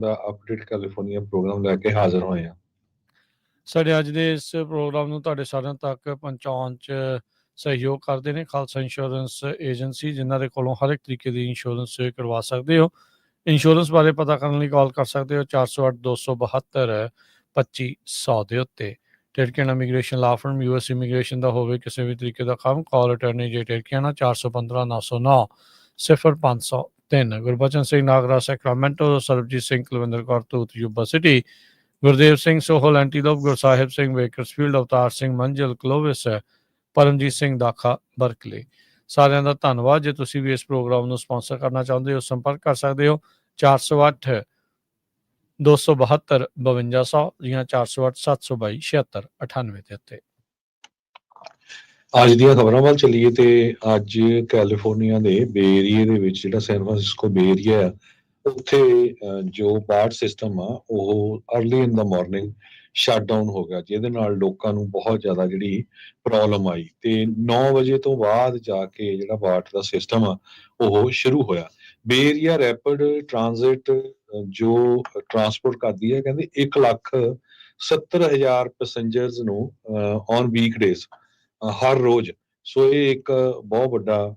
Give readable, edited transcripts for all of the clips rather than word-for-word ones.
ਦਾ update California programme ਲੈ ਕੇ ਹਾਜ਼ਰ ਹੋਏ ਹਾਂ। ਸਾਡੇ ਅੱਜ ਦੇ ਇਸ ਪ੍ਰੋਗਰਾਮ ਨੂੰ ਤੁਹਾਡੇ ਸਾਰਿਆਂ ਤੱਕ ਪਹੁੰਚਾਉਣ 'ਚ ਸਹਿਯੋਗ ਕਰਦੇ ਨੇ ਖਾਲਸਾ ਇੰਸ਼ੋਰੈਂਸ ਏਜੰਸੀ, ਜਿਨ੍ਹਾਂ ਦੇ ਕੋਲੋਂ ਹਰ ਇੱਕ ਤਰੀਕੇ ਦੀ ਇੰਸ਼ੋਰੈਂਸ ਕਰਵਾ ਸਕਦੇ ਹੋ। ਇੰਸ਼ੋਰੈਂਸ ਬਾਰੇ ਪਤਾ ਕਰਨ ਲਈ ਕਾਲ ਕਰ ਸਕਦੇ ਹੋ 408-272-2500 ਦੇ ਉੱਤੇ। Tirkiana immigration law firm, US immigration ਦਾ ਹੋਵੇ ਕਿਸੇ ਵੀ ਤਰੀਕੇ ਦਾ ਕੰਮ, call attorney J Tirkiana 415-909-0503। Gurbachan Singh Nagra Sacramento, Sarabjit Singh Kulwinder Kaur Dhoot Yuba City, Gurdev Singh Sohal Antelope, Gursahib Singh Bakersfield, Avtar Singh Manjal Clovis, Paramjit Singh Dakha Berkeley. ਸਾਰਿਆਂ ਦਾ ਧੰਨਵਾਦ। ਜੇ ਤੁਸੀਂ ਵੀ ਇਸ ਪ੍ਰੋਗਰਾਮ ਨੂੰ ਸਪਾਂਸਰ ਕਰਨਾ ਚਾਹੁੰਦੇ ਹੋ, ਸੰਪਰਕ ਕਰ ਸਕਦੇ ਹੋ 408-272-5200 ਜਾਂ 408-722-7698 ਦੇ ਉੱਤੇ। ਅੱਜ ਦੀਆਂ ਖਬਰਾਂ ਵੱਲ ਚੱਲੀਏ ਤੇ ਅੱਜ ਕੈਲੀਫੋਰਨੀਆ ਦੇ ਬੇ ਏਰੀਏ ਦੇ ਵਿੱਚ ਜਿਹੜਾ ਸੈਨ ਫਰਾਂਸਿਸਕੋ ਬੇ ਏਰੀਆ ਆ, ਉੱਥੇ ਜੋ ਬਾਰਡ ਸਿਸਟਮ ਆ ਉਹ early in the morning shut down ਹੋ ਗਿਆ, ਜਿਹਦੇ ਨਾਲ ਲੋਕਾਂ ਨੂੰ ਬਹੁਤ ਜ਼ਿਆਦਾ ਜਿਹੜੀ ਪ੍ਰੋਬਲਮ ਆਈ ਤੇ 9 ਵਜੇ ਤੋਂ ਬਾਅਦ ਜਾ ਕੇ ਜਿਹੜਾ ਬਾਰਡ ਦਾ ਸਿਸਟਮ ਆ ਉਹ ਸ਼ੁਰੂ ਹੋਇਆ। ਬੇ ਏਰੀਆ ਰੈਪਿਡ ਟ੍ਰਾਂਜ਼ਿਟ ਜੋ ਟਰਾਂਸਪੋਰਟ ਕਰਦੀ ਹੈ, ਕਹਿੰਦੇ 1,70,000 ਪੈਸੇਂਜਰਸ ਨੂੰ ਔਨ ਵੀਕਡੇਜ਼ ਹਰ ਰੋਜ਼। ਸੋ ਇਹ ਇੱਕ ਬਹੁਤ ਵੱਡਾ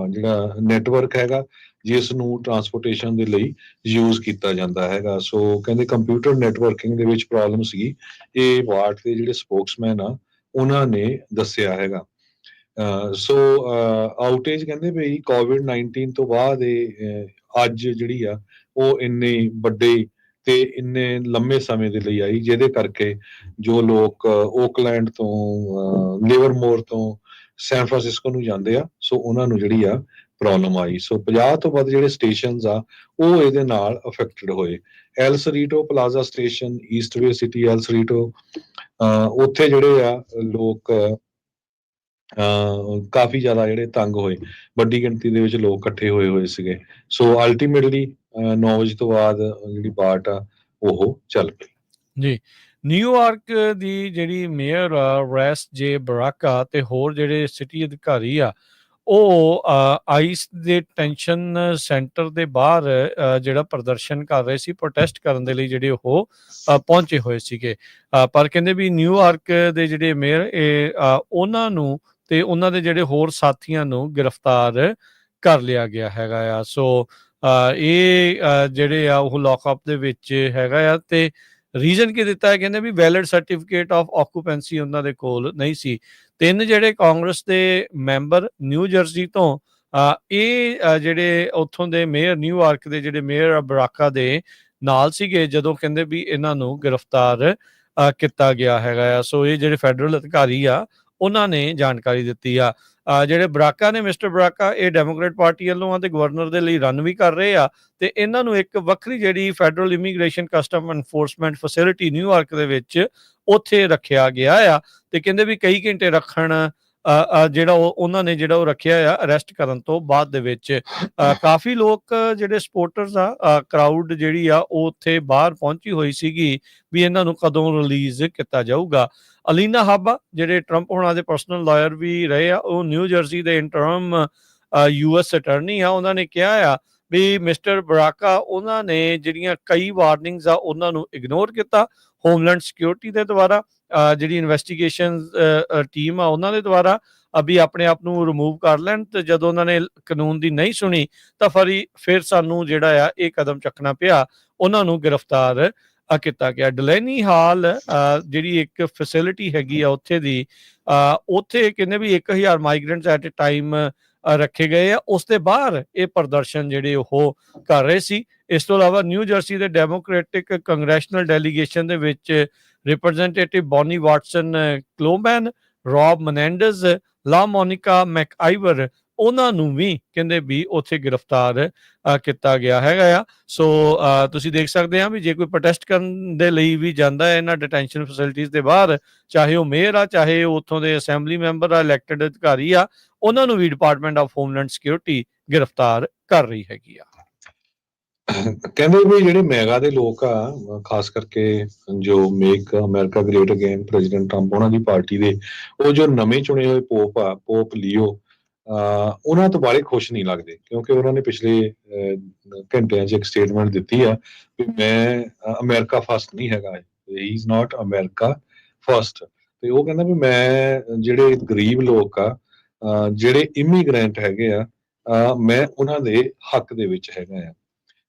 ਜਿਹੜਾ ਨੈਟਵਰਕ ਹੈਗਾ ਜਿਸ ਨੂੰ ਟਰਾਂਸਪੋਰਟੇਸ਼ਨ ਦੇ ਲਈ ਯੂਜ਼ ਕੀਤਾ ਜਾਂਦਾ ਹੈਗਾ। ਸੋ ਕਹਿੰਦੇ ਕੰਪਿਊਟਰ ਨੈਟਵਰਕਿੰਗ ਦੇ ਵਿੱਚ ਪ੍ਰੋਬਲਮ ਸੀਗੀ, ਇਹ ਵਾਰਡ ਦੇ ਜਿਹੜੇ ਸਪੋਕਸਮੈਨ ਆ ਉਹਨਾਂ ਨੇ ਦੱਸਿਆ ਹੈਗਾ। ਸੋ ਆਊਟੇਜ ਕਹਿੰਦੇ ਵੀ COVID-19 ਤੋਂ ਬਾਅਦ ਇਹ ਅੱਜ ਜਿਹੜੀ ਆ ਉਹ ਇੰਨੇ ਵੱਡੇ ਤੇ ਇੰਨੇ ਲੰਮੇ ਸਮੇਂ ਦੇ ਲਈ ਆਈ, ਜਿਹਦੇ ਕਰਕੇ ਜੋ ਲੋਕ ਓਕਲੈਂਡ ਤੋਂ ਲਿਵਰਮੋਰ ਤੋਂ ਸੈਨ ਫਰਾਂਸਿਸਕੋ ਨੂੰ ਜਾਂਦੇ ਆ, ਸੋ ਉਹਨਾਂ ਨੂੰ ਜਿਹੜੀ ਆ ਪ੍ਰੋਬਲਮ ਆਈ। ਸੋ 50 ਤੋਂ ਵੱਧ ਜਿਹੜੇ ਸਟੇਸ਼ਨਸ ਆ ਉਹ ਇਹਦੇ ਨਾਲ ਅਫੈਕਟਡ ਹੋਏ। El Cerrito Plaza station, Eastway city El Cerrito, ਉੱਥੇ ਜਿਹੜੇ ਆ ਲੋਕ ਕਾਫੀ ਜ਼ਿਆਦਾ ਜਿਹੜੇ ਤੰਗ ਹੋਏ, ਵੱਡੀ ਗਿਣਤੀ ਦੇ ਵਿੱਚ ਲੋਕ ਇਕੱਠੇ ਹੋਏ ਸੀਗੇ। ਸੋ ਅਲਟੀਮੇਟਲੀ 9 ਵਜੇ ਤੋਂ ਬਾਅਦ ਜਿਹੜੀ ਬਾਟ ਆ ਉਹ ਚੱਲ ਪਈ ਜੀ। ਨਿਊਯਾਰਕ ਦੀ ਜਿਹੜੀ ਮੇਅਰ ਆ ਰੈਸ ਜੇ ਬਰਾਕਾ ਤੇ ਹੋਰ ਜਿਹੜੇ ਸਿਟੀ ਅਧਿਕਾਰੀ ਆ ਉਹ ਆਈਸ ਦੇ ਟੈਂਸ਼ਨ ਸੈਂਟਰ ਦੇ ਬਾਹਰ ਜਿਹੜਾ ਪ੍ਰਦਰਸ਼ਨ ਕਰ ਰਹੇ ਸੀ, ਪ੍ਰੋਟੈਸਟ ਕਰਨ ਦੇ ਲਈ ਜਿਹੜੇ ਉਹ ਪਹੁੰਚੇ ਹੋਏ ਸੀਗੇ। ਪਰ ਕਹਿੰਦੇ ਵੀ ਨਿਊਯਾਰਕ ਦੇ ਜਿਹੜੇ ਮੇਅਰ ਉਹਨਾਂ ਨੂੰ ਤੇ ਉਹਨਾਂ ਦੇ ਜਿਹੜੇ ਹੋਰ ਸਾਥੀਆਂ ਨੂੰ ਗ੍ਰਿਫਤਾਰ ਕਰ ਲਿਆ ਗਿਆ ਹੈਗਾ ਆ। ਸੋ ਇਹ ਜਿਹੜੇ ਆ ਉਹ ਲੌਕਅਪ ਦੇ ਵਿੱਚ ਹੈਗਾ ਆ ਤੇ ਰੀਜ਼ਨ ਕੀ ਦਿੱਤਾ ਹੈ, ਕਹਿੰਦੇ ਵੀ ਵੈਲਿਡ ਸਰਟੀਫਿਕੇਟ ਆਫ ਆਕੂਪੈਂਸੀ ਉਹਨਾਂ ਦੇ ਕੋਲ ਨਹੀਂ ਸੀ। 3 ਜਿਹੜੇ ਕਾਂਗਰਸ ਦੇ ਮੈਂਬਰ ਨਿਊ ਜਰਸੀ ਤੋਂ ਇਹ ਜਿਹੜੇ ਉੱਥੋਂ ਦੇ ਮੇਅਰ ਨਿਊਯਾਰਕ ਦੇ ਜਿਹੜੇ ਮੇਅਰ ਬਰਾਕਾ ਦੇ ਨਾਲ ਸੀਗੇ ਜਦੋਂ ਕਹਿੰਦੇ ਵੀ ਇਹਨਾਂ ਨੂੰ ਗ੍ਰਿਫਤਾਰ ਕੀਤਾ ਗਿਆ ਹੈਗਾ ਆ। ਸੋ ਇਹ ਜਿਹੜੇ ਫੈਡਰਲ ਅਧਿਕਾਰੀ ਆ ਉਹਨਾਂ ਨੇ ਜਾਣਕਾਰੀ ਦਿੱਤੀ ਆ। ਜਿਹੜੇ ਬਰਾਕਾ ਨੇ, ਮਿਸਟਰ ਬਰਾਕਾ, ਇਹ ਡੈਮੋਕ੍ਰੇਟ ਪਾਰਟੀ ਵੱਲੋਂ ਆ ਤੇ ਗਵਰਨਰ ਦੇ ਲਈ ਰਨ ਵੀ ਕਰ ਰਹੇ ਆ ਤੇ ਇਹਨਾਂ ਨੂੰ ਇੱਕ ਵੱਖਰੀ ਜਿਹੜੀ federal immigration custom enforcement facility New York ਦੇ ਵਿੱਚ ਉੱਥੇ ਰੱਖਿਆ ਗਿਆ ਆ ਤੇ ਕਹਿੰਦੇ ਵੀ ਕਈ ਘੰਟੇ ਰੱਖਣ ਜਿਹੜਾ ਉਹਨਾਂ ਨੇ ਜਿਹੜਾ ਉਹ ਰੱਖਿਆ ਆ ਅਰੈਸਟ ਕਰਨ ਤੋਂ ਬਾਅਦ ਦੇ ਵਿੱਚ। ਕਾਫੀ ਲੋਕ ਜਿਹੜੇ ਸਪੋਰਟਰਸ ਆ, ਕਰਾਊਡ ਜਿਹੜੀ ਆ ਉਹ ਉੱਥੇ ਬਾਹਰ ਪਹੁੰਚੀ ਹੋਈ ਸੀਗੀ ਵੀ ਇਹਨਾਂ ਨੂੰ ਕਦੋਂ ਰਿਲੀਜ਼ ਕੀਤਾ ਜਾਊਗਾ। ਅਲੀਨਾ ਹਾਬਾ ਜਿਹੜੇ ਟਰੰਪ ਹੋਣਾ ਦੇ ਪਰਸਨਲ ਲਾਇਰ ਵੀ ਰਹੇ ਆ, ਉਹ ਨਿਊ ਜਰਸੀ ਦੇ ਇੰਟਰਮ US ਅਟਰਨੀ ਆ, ਉਹਨਾਂ ਨੇ ਕਿਹਾ ਆ ਵੀ ਮਿਸਟਰ ਬਰਾਕਾ ਉਹਨਾਂ ਨੇ ਜਿਹੜੀਆਂ ਕਈ ਵਾਰਨਿੰਗਸ ਆ ਉਹਨਾਂ ਨੂੰ ਇਗਨੋਰ ਕੀਤਾ। ਹੋਮਲੈਂਡ ਸਿਕਿਉਰਿਟੀ ਦੇ ਦੁਆਰਾ ਜਿਹੜੀ ਇਨਵੈਸਟੀਗੇਸ਼ਨ ਟੀਮ ਆ ਉਹਨਾਂ ਦੇ ਦੁਆਰਾ ਵੀ ਆਪਣੇ ਆਪ ਨੂੰ ਰਿਮੂਵ ਕਰ ਲੈਣ, ਤੇ ਜਦੋਂ ਉਹਨਾਂ ਨੇ ਕਾਨੂੰਨ ਦੀ ਨਹੀਂ ਸੁਣੀ ਤਾਂ ਫਿਰ ਸਾਨੂੰ ਜਿਹੜਾ ਆ ਇਹ ਕਦਮ ਚੱਕਣਾ ਪਿਆ, ਉਹਨਾਂ ਨੂੰ ਗ੍ਰਿਫਤਾਰ ਕੀਤਾ ਗਿਆ। ਡਿਲੈਨੀ ਹਾਲ ਜਿਹੜੀ ਇੱਕ ਫੈਸਿਲਿਟੀ ਹੈਗੀ ਆ ਉੱਥੇ ਦੀ, ਉੱਥੇ ਕਹਿੰਦੇ ਵੀ 1,000 ਮਾਈਗ੍ਰੈਂਟਸ ਐਟ ਏ ਟਾਈਮ ਰੱਖੇ ਗਏ ਆ। ਉਸ ਦੇ ਬਾਹਰ ਇਹ ਪ੍ਰਦਰਸ਼ਨ ਜਿਹੜੇ ਉਹ ਕਰ ਰਹੇ ਸੀ। ਇਸ ਤੋਂ ਇਲਾਵਾ ਨਿਊ ਜਰਸੀ ਦੇ ਡੈਮੋਕ੍ਰੈਟਿਕ ਕੰਗਰੈਸ਼ਨਲ ਡੈਲੀਗੇਸ਼ਨ ਦੇ ਵਿੱਚ ਰਿਪਰੈਜ਼ੈਂਟੇਟਿਵ ਬੌਨੀ ਵਾਟਸਨ ਕਲੋਮੈਨ, ਰੌਬ ਮਨੈਂਡਜ਼, ਲਾ ਮੋਨਿਕਾ ਮੈਕਆਈਵਰ, ਉਹਨਾਂ ਨੂੰ ਵੀ ਕਹਿੰਦੇ ਵੀ ਉੱਥੇ ਗ੍ਰਿਫਤਾਰ ਕੀਤਾ ਗਿਆ ਹੈਗਾ ਆ। ਸੋ ਤੁਸੀਂ ਦੇਖ ਸਕਦੇ ਆ ਵੀ ਜੇ ਕੋਈ ਪ੍ਰੋਟੈਸਟ ਕਰਨ ਦੇ ਲਈ ਵੀ ਜਾਂਦਾ ਹੈ ਇਹਨਾਂ ਡਿਟੈਂਸ਼ਨ ਫੈਸਿਲਿਟੀਜ਼ ਦੇ ਬਾਹਰ, ਚਾਹੇ ਉਹ ਮੇਅਰ ਆ, ਚਾਹੇ ਉਹ ਉੱਥੋਂ ਦੇ ਅਸੈਂਬਲੀ ਮੈਂਬਰ ਆ, ਇਲੈਕਟਡ ਅਧਿਕਾਰੀ ਆ, ਉਹਨਾਂ ਨੂੰ ਵੀ ਡਿਪਾਰਟਮੈਂਟ ਆਫ ਹੋਮਲੈਂਡ ਸਿਕਿਉਰਿਟੀ ਗ੍ਰਿਫਤਾਰ ਕਰ ਰਹੀ ਹੈਗੀ ਆ। ਕਹਿੰਦੇ ਵੀ ਜਿਹੜੇ ਮੈਗਾ ਦੇ ਲੋਕ ਆ, ਖਾਸ ਕਰਕੇ ਜੋ make America great again president Trump ਉਹਨਾਂ ਦੀ ਪਾਰਟੀ ਦੇ, ਉਹ ਜੋ ਨਵੇਂ ਚੁਣੇ ਹੋਏ ਪੋਪ ਆ, ਪੋਪ ਲੀਓ ਉਹਨਾਂ ਤੋਂ ਬਾਰੇ ਖੁਸ਼ ਨਹੀਂ ਲੱਗਦੇ, ਕਿਉਂਕਿ ਉਹਨਾਂ ਨੇ ਪਿਛਲੇ ਘੰਟਿਆਂ 'ਚ ਇੱਕ ਸਟੇਟਮੈਂਟ ਦਿੱਤੀ ਆ ਵੀ ਮੈਂ ਅਮਰੀਕਾ ਫਸਟ ਨਹੀਂ ਹੈਗਾ, ਹੀ ਇਜ਼ ਨਾਟ ਅਮਰੀਕਾ ਫਸਟ। ਤੇ ਉਹ ਕਹਿੰਦਾ ਵੀ ਮੈਂ ਜਿਹੜੇ ਗਰੀਬ ਲੋਕ ਆ, ਜਿਹੜੇ ਇਮੀਗ੍ਰੈਂਟ ਹੈਗੇ ਆ, ਮੈਂ ਉਹਨਾਂ ਦੇ ਹੱਕ ਦੇ ਵਿੱਚ ਹੈਗਾ ਆ।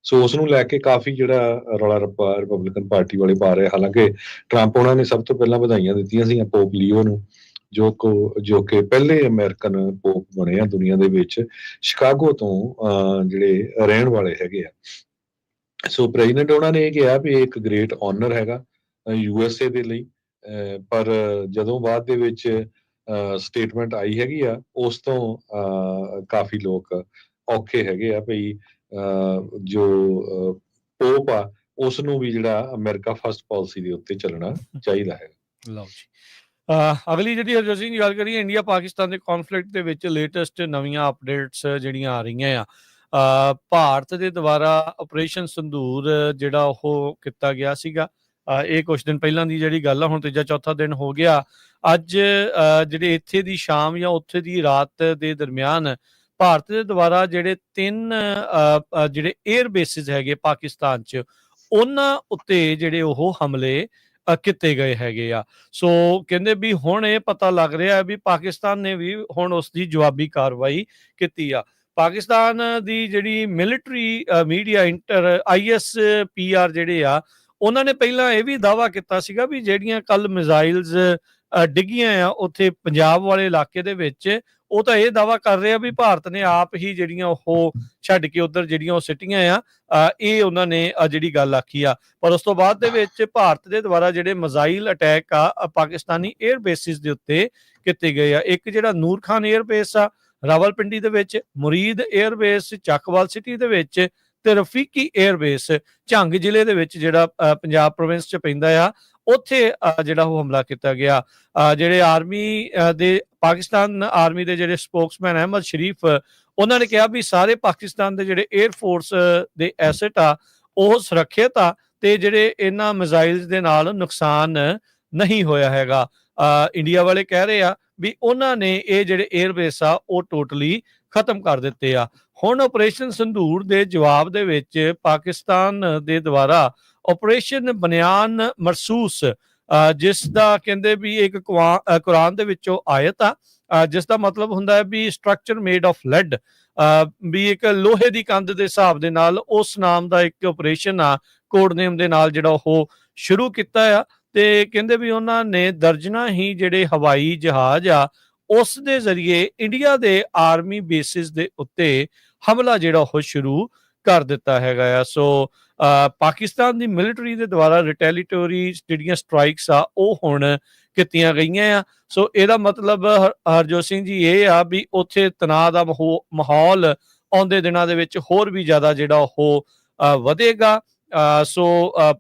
ਸੋ ਉਸ ਨੂੰ ਲੈ ਕੇ ਕਾਫੀ ਜਿਹੜਾ ਰੌਲਾ ਰੱਪਾ ਰਿਪਬਲਿਕਨ ਪਾਰਟੀ ਵਾਲੇ ਪਾ ਰਹੇ। ਹਾਲਾਂਕਿ ਟਰੰਪ ਉਹਨਾਂ ਨੇ ਸਭ ਤੋਂ ਪਹਿਲਾਂ ਵਧਾਈਆਂ ਦਿੱਤੀਆਂ ਸੀ ਪੋਪ ਲੀਓ ਨੂੰ, ਜੋ ਕਿ ਪਹਿਲੇ ਅਮਰੀਕਨ ਪੋਪ ਬਣੇ ਆ ਦੁਨੀਆ ਦੇ ਵਿੱਚ, ਸ਼ਿਕਾਗੋ ਤੋਂ ਜਿਹੜੇ ਰਹਿਣ ਵਾਲੇ ਹੈਗੇ ਆ। ਸੋ ਪ੍ਰੈਜ਼ੀਡੈਂਟ ਉਹਨਾਂ ਨੇ ਇਹ ਕਿਹਾ ਵੀ ਇਹ ਇੱਕ ਗ੍ਰੇਟ ਆਨਰ ਹੈਗਾ USA ਦੇ ਲਈ, ਪਰ ਜਦੋਂ ਬਾਅਦ ਦੇ ਵਿੱਚ ਸਟੇਟਮੈਂਟ ਆਈ ਹੈਗੀ ਆ, ਉਸ ਤੋਂ ਕਾਫੀ ਲੋਕ ਔਖੇ ਹੈਗੇ ਆ ਭਈ ਜੋ ਪੋਪ ਆ ਉਸ ਨੂੰ ਵੀ ਜਿਹੜਾ ਅਮਰੀਕਾ ਫਸਟ ਪਾਲਿਸੀ ਦੇ ਉੱਤੇ ਚੱਲਣਾ ਚਾਹੀਦਾ ਹੈ। ਲਓ ਜੀ, ਅਗਲੀ ਜਿਹੜੀ ਹਰਜੋਤ ਸਿੰਘ ਦੀ ਗੱਲ ਕਰੀਏ, ਇੰਡੀਆ ਪਾਕਿਸਤਾਨ ਦੇ ਕੌਨਫਲਿਕਟ ਦੇ ਵਿੱਚ ਲੇਟੈਸਟ ਨਵੀਆਂ ਅਪਡੇਟਸ ਜਿਹੜੀਆਂ ਆ ਰਹੀਆਂ ਆ। ਭਾਰਤ ਦੇ ਦੁਆਰਾ ਆਪਰੇਸ਼ਨ ਸੰਦੂਰ ਜਿਹੜਾ ਉਹ ਕੀਤਾ ਗਿਆ ਸੀਗਾ, ਇਹ ਕੁਝ ਦਿਨ ਪਹਿਲਾਂ ਦੀ ਜਿਹੜੀ ਗੱਲ ਆ, ਹੁਣ ਤੀਜਾ ਚੌਥਾ ਦਿਨ ਹੋ ਗਿਆ। ਅੱਜ ਜਿਹੜੇ ਇੱਥੇ ਦੀ ਸ਼ਾਮ ਜਾਂ ਉੱਥੇ ਦੀ ਰਾਤ ਦੇ ਦਰਮਿਆਨ ਭਾਰਤ ਦੇ ਦੁਆਰਾ ਜਿਹੜੇ 3 ਜਿਹੜੇ 에ਅਰ ਬੇਸਿਸ ਹੈਗੇ ਪਾਕਿਸਤਾਨ 'ਚ, ਉਹਨਾਂ ਉੱਤੇ ਜਿਹੜੇ ਉਹ ਹਮਲੇ ਕੀਤੇ ਗਏ ਹੈਗੇ ਆ। ਸੋ ਕਹਿੰਦੇ ਵੀ ਹੁਣ ਇਹ ਪਤਾ ਲੱਗ ਰਿਹਾ ਵੀ ਪਾਕਿਸਤਾਨ ਨੇ ਵੀ ਹੁਣ ਉਸ ਦੀ ਜਵਾਬੀ ਕਾਰਵਾਈ ਕੀਤੀ ਆ। ਪਾਕਿਸਤਾਨ ਦੀ ਜਿਹੜੀ ਮਿਲਟਰੀ ਮੀਡੀਆ ISPR ਜਿਹੜੇ ਆ, ਉਹਨਾਂ ਨੇ ਪਹਿਲਾਂ ਇਹ ਵੀ ਦਾਅਵਾ ਕੀਤਾ ਸੀਗਾ ਵੀ ਜਿਹੜੀਆਂ ਕੱਲ ਮਿਜ਼ਾਈਲਸ ਡਿੱਗੀਆਂ ਆ ਉੱਥੇ ਪੰਜਾਬ ਵਾਲੇ ਇਲਾਕੇ ਦੇ ਵਿੱਚ, ਉਹ ਤਾਂ ਇਹ ਦਾਅਵਾ ਕਰ ਰਹੇ ਆ ਵੀ ਭਾਰਤ ਨੇ ਆਪ ਹੀ ਜਿਹੜੀਆਂ ਉਹ ਛੱਡ ਕੇ ਉੱਧਰ ਜਿਹੜੀਆਂ ਉਹ ਸਿੱਟੀਆਂ ਆ। ਇਹ ਉਹਨਾਂ ਨੇ ਜਿਹੜੀ ਗੱਲ ਆਖੀ ਆ। ਪਰ ਉਸ ਤੋਂ ਬਾਅਦ ਦੇ ਵਿੱਚ ਭਾਰਤ ਦੇ ਦੁਆਰਾ ਜਿਹੜੇ ਮਿਜ਼ਾਈਲ ਅਟੈਕ ਆ ਪਾਕਿਸਤਾਨੀ 에ਅਰ ਬੇਸਿਸ ਦੇ ਉੱਤੇ ਕੀਤੇ ਗਏ ਆ। ਇੱਕ ਜਿਹੜਾ ਨੂਰ ਖਾਨ 에ਅਰ ਬੇਸ ਆ ਰਾਵਲਪਿੰਡੀ ਦੇ ਵਿੱਚ, ਮੁਰੀਦ 에ਅਰ ਬੇਸ ਚੱਕਵਾਲ ਸਿਟੀ ਦੇ ਵਿੱਚ, ਤੇ ਰਫੀਕੀ 에ਅਰ ਬੇਸ ਝੰਗ ਜ਼ਿਲ੍ਹੇ ਦੇ ਵਿੱਚ ਜਿਹੜਾ ਪੰਜਾਬ ਪ੍ਰੋਵਿੰਸ 'ਚ ਪੈਂਦਾ ਆ, ਉੱਥੇ ਜਿਹੜਾ ਉਹ ਹਮਲਾ ਕੀਤਾ ਗਿਆ। ਜਿਹੜੇ ਆਰਮੀ ਦੇ ਪਾਕਿਸਤਾਨ ਆਰਮੀ ਦੇ ਜਿਹੜੇ ਸਪੋਕਸਮੈਨ ਅਹਿਮਦ ਸ਼ਰੀਫ, ਉਹਨਾਂ ਨੇ ਕਿਹਾ ਵੀ ਸਾਰੇ ਪਾਕਿਸਤਾਨ ਦੇ ਜਿਹੜੇ 에ਅਰ ਫੋਰਸ ਦੇ ਐਸਟ ਆ ਉਹ ਸੁਰੱਖਿਅਤ ਆ, ਤੇ ਜਿਹੜੇ ਇਹਨਾਂ ਮਿਜ਼ਾਈਲਸ ਦੇ ਨਾਲ ਨੁਕਸਾਨ ਨਹੀਂ ਹੋਇਆ ਹੈਗਾ। ਇੰਡੀਆ ਵਾਲੇ ਕਹਿ ਰਹੇ ਆ ਵੀ ਉਹਨਾਂ ਨੇ ਇਹ ਜਿਹੜੇ 에ਅਰ ਬੇਸ ਆ ਉਹ ਟੋਟਲੀ ਖਤਮ ਕਰ ਦਿੱਤੇ ਆ। ਹੁਣ ਆਪਰੇਸ਼ਨ ਸੰਦੂਰ ਦੇ ਜਵਾਬ ਦੇ ਵਿੱਚ ਪਾਕਿਸਤਾਨ ਦੇ ਦੁਆਰਾ ਆਪਰੇਸ਼ਨ ਬਨਿਆਨ ਮਰਸੂਸ, ਜਿਸ ਦਾ ਕਹਿੰਦੇ ਵੀ ਇੱਕ ਕੁਰਾਨ ਦੇ ਵਿੱਚੋਂ ਆਇਤ ਆ, ਜਿਸ ਦਾ ਮਤਲਬ ਹੁੰਦਾ ਹੈ ਵੀ ਸਟਰਕਚਰ ਮੇਡ ਆਫ ਲੈਡ, ਵੀ ਇੱਕ ਲੋਹੇ ਦੀ ਕੰਧ ਦੇ ਹਿਸਾਬ ਦੇ ਨਾਲ ਉਸ ਨਾਮ ਦਾ ਇੱਕ ਆਪਰੇਸ਼ਨ ਆ, ਕੋਡ ਨੇਮ ਦੇ ਨਾਲ ਜਿਹੜਾ ਉਹ ਸ਼ੁਰੂ ਕੀਤਾ ਆ। ਤੇ ਕਹਿੰਦੇ ਵੀ ਉਹਨਾਂ ਨੇ ਦਰਜਨਾਂ ਹੀ ਜਿਹੜੇ ਹਵਾਈ ਜਹਾਜ਼ ਆ ਉਸ ਦੇ ਜ਼ਰੀਏ ਇੰਡੀਆ ਦੇ ਆਰਮੀ ਬੇਸਿਸ ਦੇ ਉੱਤੇ ਹਮਲਾ ਜਿਹੜਾ ਉਹ ਸ਼ੁਰੂ ਕਰ ਦਿੱਤਾ ਹੈਗਾ ਆ। ਸੋ ਪਾਕਿਸਤਾਨ ਦੀ ਮਿਲਟਰੀ ਦੇ ਦੁਆਰਾ ਰਿਟੈਲੀਟੋਰੀ ਜਿਹੜੀਆਂ ਸਟ੍ਰਾਈਕਸ ਆ ਉਹ ਹੁਣ ਕੀਤੀਆਂ ਗਈਆਂ ਆ। ਸੋ ਇਹਦਾ ਮਤਲਬ ਹਰਜੋਤ ਸਿੰਘ ਜੀ ਇਹ ਆ ਵੀ ਉੱਥੇ ਤਣਾਅ ਦਾ ਮਾਹੌਲ ਆਉਂਦੇ ਦਿਨਾਂ ਦੇ ਵਿੱਚ ਹੋਰ ਵੀ ਜ਼ਿਆਦਾ ਜਿਹੜਾ ਉਹ ਵਧੇਗਾ। ਸੋ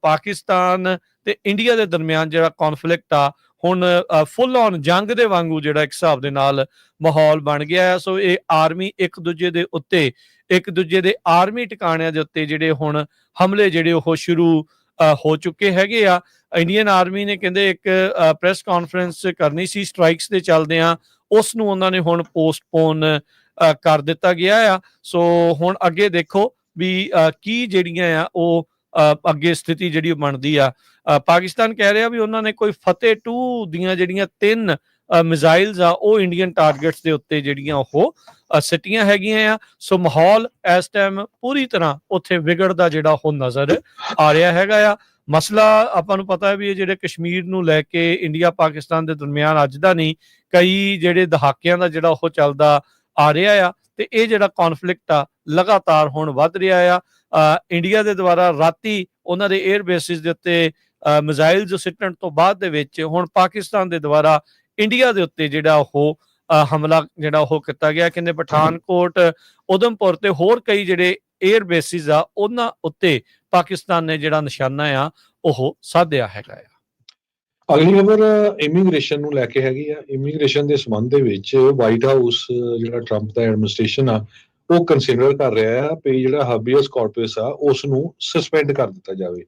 ਪਾਕਿਸਤਾਨ ਤੇ ਇੰਡੀਆ ਦੇ ਦਰਮਿਆਨ ਜਿਹੜਾ ਕੌਨਫਲਿਕਟ ਆ ਹੁਣ ਫੁੱਲ ਔਨ ਜੰਗ ਦੇ ਵਾਂਗੂ ਜਿਹੜਾ ਇੱਕ ਹਿਸਾਬ ਦੇ ਨਾਲ ਮਾਹੌਲ ਬਣ ਗਿਆ ਹੈ। ਸੋ ਇਹ ਆਰਮੀ ਇੱਕ ਦੂਜੇ ਦੇ ਉੱਤੇ, ਇੱਕ ਦੂਜੇ ਦੇ ਆਰਮੀ ਟਿਕਾਣਿਆਂ ਦੇ ਉੱਤੇ ਜਿਹੜੇ ਹੁਣ ਹਮਲੇ ਜਿਹੜੇ ਉਹ ਸ਼ੁਰੂ ਹੋ ਚੁੱਕੇ ਹੈਗੇ ਆ। ਇੰਡੀਅਨ ਆਰਮੀ ਨੇ ਕਹਿੰਦੇ ਇੱਕ ਪ੍ਰੈਸ ਕਾਨਫਰੰਸ ਕਰਨੀ ਸੀ ਸਟ੍ਰਾਈਕਸ ਦੇ ਚੱਲਦਿਆਂ, ਉਸ ਨੂੰ ਉਹਨਾਂ ਨੇ ਹੁਣ ਪੋਸਟਪੋਨ ਕਰ ਦਿੱਤਾ ਗਿਆ ਆ। ਸੋ ਹੁਣ ਅੱਗੇ ਦੇਖੋ ਵੀ ਕੀ ਜਿਹੜੀਆਂ ਆ ਉਹ ਅੱਗੇ ਸਥਿਤੀ ਜਿਹੜੀ ਬਣਦੀ ਆ। ਪਾਕਿਸਤਾਨ ਕਹਿ ਰਿਹਾ ਵੀ ਉਹਨਾਂ ਨੇ ਕੋਈ ਫਤਿਹ 2 ਦੀਆਂ ਜਿਹੜੀਆਂ 3 ਮਿਜ਼ਾਈਲਸ ਆ ਉਹ ਇੰਡੀਅਨ ਟਾਰਗੇਟਸ ਦੇ ਉੱਤੇ ਜਿਹੜੀਆਂ ਉਹ ਸਿੱਟੀਆਂ ਹੈਗੀਆਂ ਆ। ਸੋ ਮਾਹੌਲ ਇਸ ਟਾਈਮ ਪੂਰੀ ਤਰ੍ਹਾਂ ਉੱਥੇ ਵਿਗੜਦਾ ਜਿਹੜਾ ਉਹ ਨਜ਼ਰ ਆ ਰਿਹਾ ਹੈਗਾ ਆ। ਮਸਲਾ ਆਪਾਂ ਨੂੰ ਪਤਾ ਹੈ ਵੀ ਇਹ ਜਿਹੜੇ ਕਸ਼ਮੀਰ ਨੂੰ ਲੈ ਕੇ ਇੰਡੀਆ ਪਾਕਿਸਤਾਨ ਦੇ ਦਰਮਿਆਨ ਅੱਜ ਦਾ ਨਹੀਂ, ਕਈ ਜਿਹੜੇ ਦਹਾਕਿਆਂ ਦਾ ਜਿਹੜਾ ਉਹ ਚੱਲਦਾ ਆ ਰਿਹਾ ਆ, ਤੇ ਇਹ ਜਿਹੜਾ ਕੌਨਫਲਿਕਟ ਆ ਲਗਾਤਾਰ ਹੁਣ ਵੱਧ ਰਿਹਾ ਆ। ਇੰਡੀਆ ਦੇ ਦੁਆਰਾ ਰਾਤੀ ਉਹਨਾਂ ਦੇ 에ਅਰ ਬੇਸਿਸ ਦੇ ਉੱਤੇ ਮਿਜ਼ਾਈਲਸ ਸਿੱਟਣ ਤੋਂ ਬਾਅਦ ਦੇ ਵਿੱਚ ਹੁਣ ਪਾਕਿਸਤਾਨ ਦੇ ਦੁਆਰਾ ਇੰਡੀਆ ਦੇ ਉੱਤੇ ਜਿਹੜਾ ਉਹ ਹਮਲਾ ਜਿਹੜਾ ਉਹ ਕੀਤਾ ਗਿਆ। ਕਹਿੰਦੇ ਪਠਾਨਕੋਟ, ਉਧਮਪੁਰ ਤੇ ਹੋਰ ਕਈ ਜਿਹੜੇ 에ਅਰ ਬੇਸਿਸ ਆ ਉਹਨਾਂ ਉੱਤੇ ਪਾਕਿਸਤਾਨ ਨੇ ਜਿਹੜਾ ਨਿਸ਼ਾਨਾ ਆ ਉਹ ਸਾਧਿਆ ਹੈਗਾ ਆ। ਅਗਲੀ ਖਬਰ ਇਮੀਗ੍ਰੇਸ਼ਨ ਨੂੰ ਲੈ ਕੇ ਹੈਗੀ ਆ। ਇਮੀਗ੍ਰੇਸ਼ਨ ਦੇ ਸੰਬੰਧ ਦੇ ਵਿੱਚ ਵਾਈਟ ਹਾਊਸ ਜਿਹੜਾ ਟਰੰਪ ਦਾ ਐਡਮਿਨਿਸਟ੍ਰੇਸ਼ਨ ਆ ਉਹ ਕੰਸੀਡਰ ਕਰ ਰਿਹਾ ਆ ਵੀ ਜਿਹੜਾ ਹਾਬੀਅਸ ਕਾਰਪਸ ਆ ਉਸ ਨੂੰ ਸਸਪੈਂਡ ਕਰ ਦਿੱਤਾ ਜਾਵੇ।